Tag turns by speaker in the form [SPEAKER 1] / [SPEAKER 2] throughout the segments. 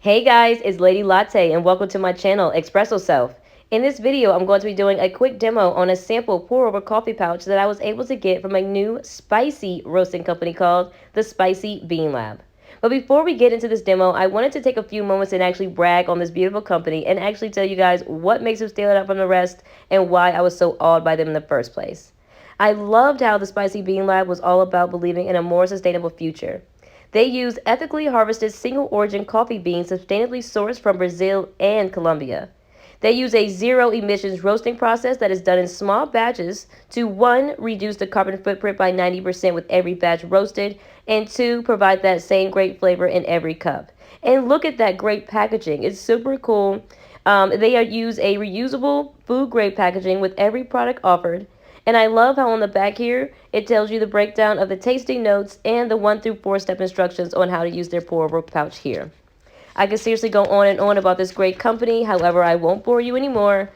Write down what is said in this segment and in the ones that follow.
[SPEAKER 1] Hey guys, it's Lady Latte and welcome to my channel, Espresso Self. In this video, I'm going to be doing a quick demo on a sample pour-over coffee pouch that I was able to get from a new spicy roasting company called the Spicy Bean Lab. But before we get into this demo, I wanted to take a few moments and actually brag on this beautiful company and actually tell you guys what makes them stand out from the rest and why I was so awed by them in the first place. I loved how the Spicy Bean Lab was all about believing in a more sustainable future. They use ethically harvested single origin coffee beans sustainably sourced from Brazil and Colombia. They use a zero emissions roasting process that is done in small batches to 1. Reduce the carbon footprint by 90% with every batch roasted, and 2. Provide that same great flavor in every cup. And look at that great packaging. It's super cool. They use a reusable food grade packaging with every product offered. And I love how on the back here, it tells you the breakdown of the tasting notes and the 1 through 4 step instructions on how to use their pour-over pouch here. I could seriously go on and on about this great company. However, I won't bore you anymore.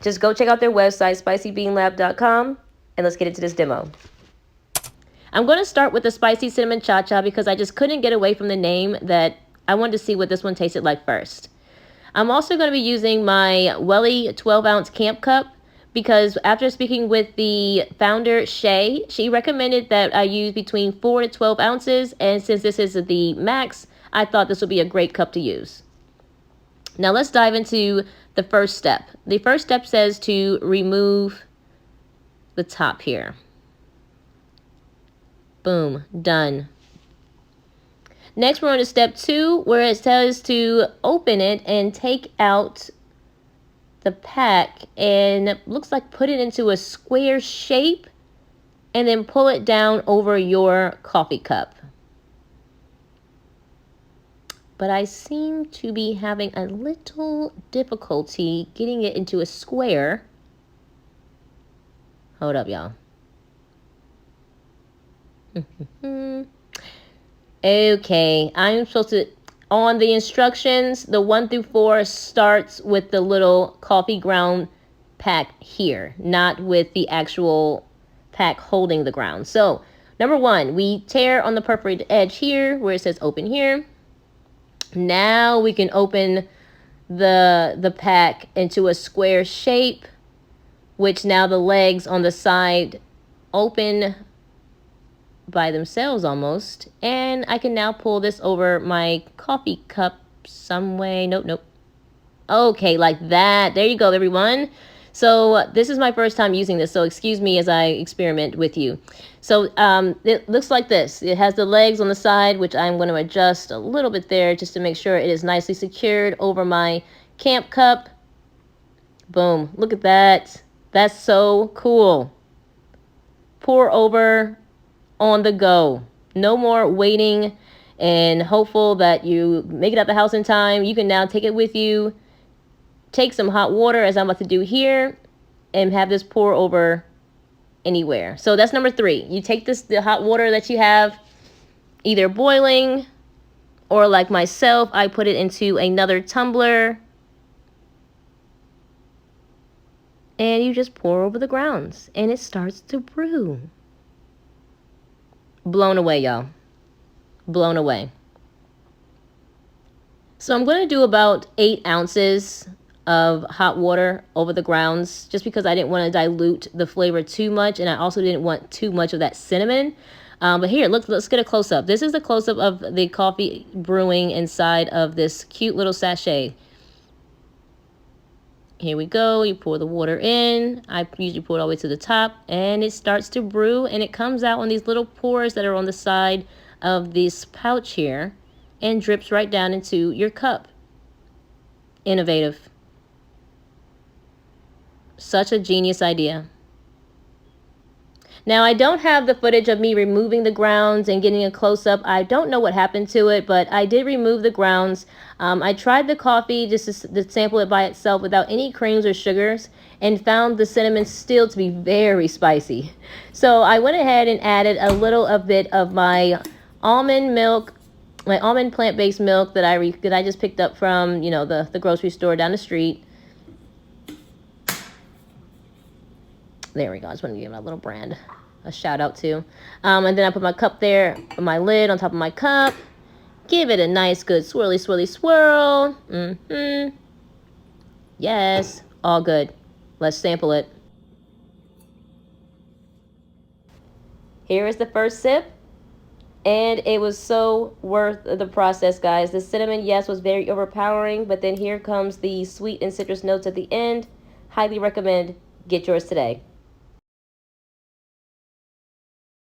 [SPEAKER 1] Just go check out their website, spicybeanlab.com, and let's get into this demo. I'm going to start with the spicy cinnamon cha-cha because I just couldn't get away from the name that I wanted to see what this one tasted like first. I'm also going to be using my Welly 12-ounce camp cup because after speaking with the founder, Shay, she recommended that I use between 4 to 12 ounces. And since this is the max, I thought this would be a great cup to use. Now let's dive into the first step. The first step says to remove the top here. Boom, done. Next, we're on to step 2, where it says to open it and take out the pack and looks like put it into a square shape and then pull it down over your coffee cup. But I seem to be having a little difficulty getting it into a square. Hold up, y'all. Okay, I'm supposed to, on the instructions, the 1 through 4 starts with the little coffee ground pack here, not with the actual pack holding the ground. So, number 1, we tear on the perforated edge here where it says open here. Now we can open the pack into a square shape, which now the legs on the side open by themselves almost, and I can now pull this over my coffee cup some way. Nope. Okay, like that. There you go, everyone. So this is my first time using this, so excuse me as I experiment with you. So it looks like this. It has the legs on the side, which I'm going to adjust a little bit there just to make sure it is nicely secured over my camp cup. Boom, look at that. That's so cool. Pour over on the go. No more waiting and hopeful that you make it out the house in time. You can now take it with you. Take some hot water, as I'm about to do here, and have this pour over anywhere. So that's number 3. You take the hot water that you have, either boiling or like myself, I put it into another tumbler. And you just pour over the grounds and it starts to brew. Blown away, y'all. Blown away. So I'm going to do about 8 ounces of hot water over the grounds just because I didn't want to dilute the flavor too much, and I also didn't want too much of that cinnamon. But here, let's get a close-up. This is a close-up of the coffee brewing inside of this cute little sachet. Here we go. You pour the water in. I usually pour it all the way to the top, and it starts to brew, and it comes out on these little pores that are on the side of this pouch here and drips right down into your cup. Innovative. Such a genius idea. Now, I don't have the footage of me removing the grounds and getting a close-up. I don't know what happened to it, but I did remove the grounds. I tried the coffee just to sample it by itself without any creams or sugars and found the cinnamon still to be very spicy. So I went ahead and added a little bit of my almond milk, my almond plant-based milk that I just picked up from, the grocery store down the street. There we go. I just want to give my little brand a shout out to. And then I put my cup there, my lid on top of my cup. Give it a nice good swirly, swirly swirl. Yes, all good. Let's sample it. Here is the first sip. And it was so worth the process, guys. The cinnamon, yes, was very overpowering, but then here comes the sweet and citrus notes at the end. Highly recommend. Get yours today.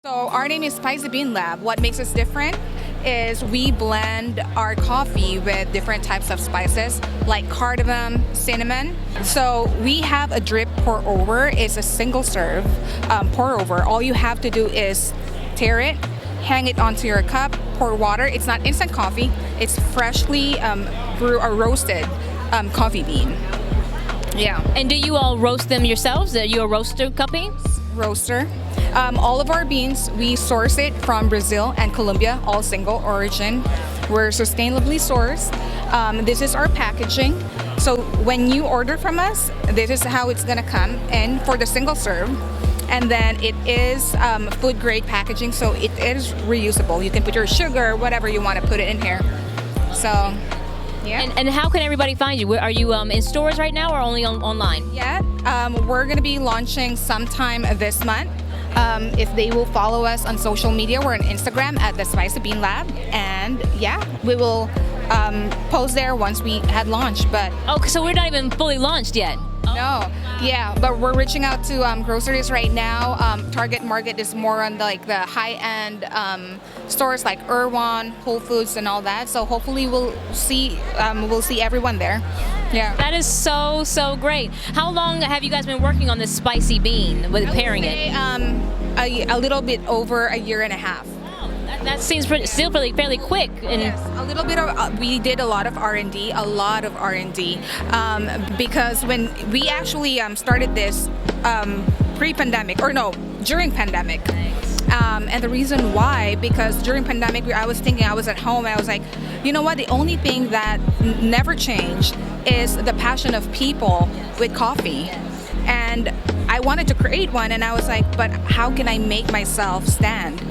[SPEAKER 2] So our name is Spicy Bean Lab. What makes us different is we blend our coffee with different types of spices like cardamom, cinnamon. So we have a drip pour over. It's a single serve pour over. All you have to do is tear it, hang it onto your cup, pour water. It's not instant coffee. It's freshly brewed or roasted coffee bean. Yeah.
[SPEAKER 1] And do you all roast them yourselves? Are you a roaster company?
[SPEAKER 2] Roaster. All of our beans, we source it from Brazil and Colombia, all single origin. We're sustainably sourced. This is our packaging. So when you order from us, this is how it's gonna come in for the single serve. And then it is food grade packaging, so it is reusable. You can put your sugar, whatever you want to put it in here. So, yeah.
[SPEAKER 1] And how can everybody find you? Are you in stores right now or only online?
[SPEAKER 2] Yeah, we're going to be launching sometime this month. If they will follow us on social media, we're on Instagram at the Spicy Bean Lab. And yeah, we will post there once we had launched. But
[SPEAKER 1] oh, so we're not even fully launched yet?
[SPEAKER 2] No, yeah, but we're reaching out to groceries right now. Target Market is more on the high-end stores like Erewhon, Whole Foods, and all that. So hopefully we'll see everyone there. Yeah,
[SPEAKER 1] that is so great. How long have you guys been working on this spicy bean with pairing it?
[SPEAKER 2] A little bit over a year and a half.
[SPEAKER 1] That seems still fairly quick. And
[SPEAKER 2] yes, a little bit of. We did a lot of R&D, because when we actually started this pre-pandemic, or no, during pandemic. And the reason why, because during pandemic, I was at home, and I was like, you know what? The only thing that never changed is the passion of people with coffee. And I wanted to create one, and I was like, but how can I make myself stand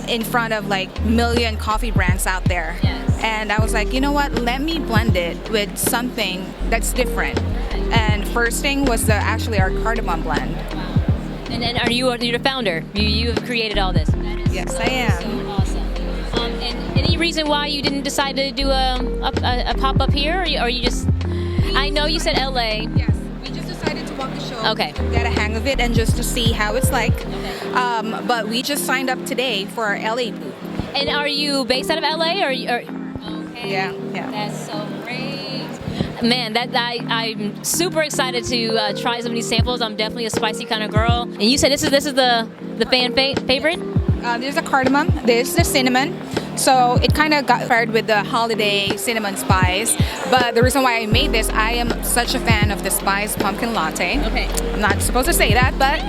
[SPEAKER 2] in front of million coffee brands out there? And I was like, you know what, let me blend it with something that's different. And first thing was actually our cardamom blend.
[SPEAKER 1] And then you're the founder? You have created all this?
[SPEAKER 2] Yes, I am.
[SPEAKER 1] So awesome. And any reason why you didn't decide to do a pop-up here, or you just, I know you said LA.
[SPEAKER 2] Yes, we just decided to walk the show.
[SPEAKER 1] Okay.
[SPEAKER 2] Get a hang of it and just to see how it's like.
[SPEAKER 1] Okay.
[SPEAKER 2] But we just signed up today for our LA booth.
[SPEAKER 1] And are you based out of LA or okay?
[SPEAKER 2] Yeah.
[SPEAKER 1] That's so great. Man, I'm super excited to try some of these samples. I'm definitely a spicy kind of girl. And you said this is the fan favorite?
[SPEAKER 2] There's the cardamom. There's the cinnamon. So it kind of got paired with the holiday cinnamon spice. But the reason why I made this, I am such a fan of the spiced pumpkin latte.
[SPEAKER 1] Okay.
[SPEAKER 2] I'm not supposed to say that, but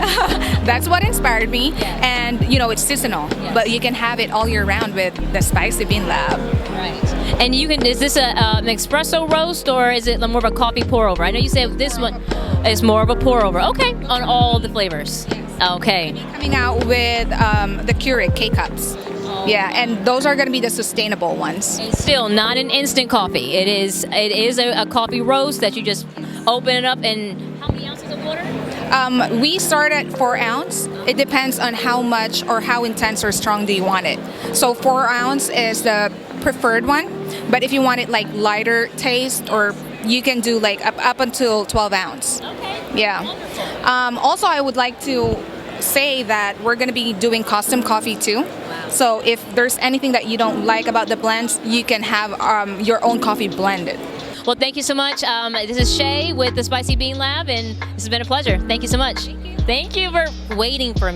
[SPEAKER 2] that's what inspired me.
[SPEAKER 1] Yeah.
[SPEAKER 2] And it's seasonal, but you can have it all year round with the Spicy Bean Lab.
[SPEAKER 1] Right. And is this an espresso roast, or is it more of a coffee pour over? I know you said this one is more of a pour over. Okay. On all the flavors. Yes. Okay.
[SPEAKER 2] Coming out with the Keurig K-Cups. Yeah, and those are going to be the sustainable ones.
[SPEAKER 1] And still not an instant coffee. It is a coffee roast that you just open it up. And how many ounces of water?
[SPEAKER 2] We start at 4 ounce. It depends on how much or how intense or strong do you want it. So 4 ounce is the preferred one. But if you want it lighter taste, or you can do up until 12 ounce.
[SPEAKER 1] Okay.
[SPEAKER 2] Yeah. Also, I would like to say that we're going to be doing custom coffee too. So if there's anything that you don't like about the blends, you can have your own coffee blended.
[SPEAKER 1] Well, thank you so much. This is Shay with the Spicy Bean Lab, and this has been a pleasure. Thank you so much.
[SPEAKER 2] Thank you.
[SPEAKER 1] Thank you for waiting for me.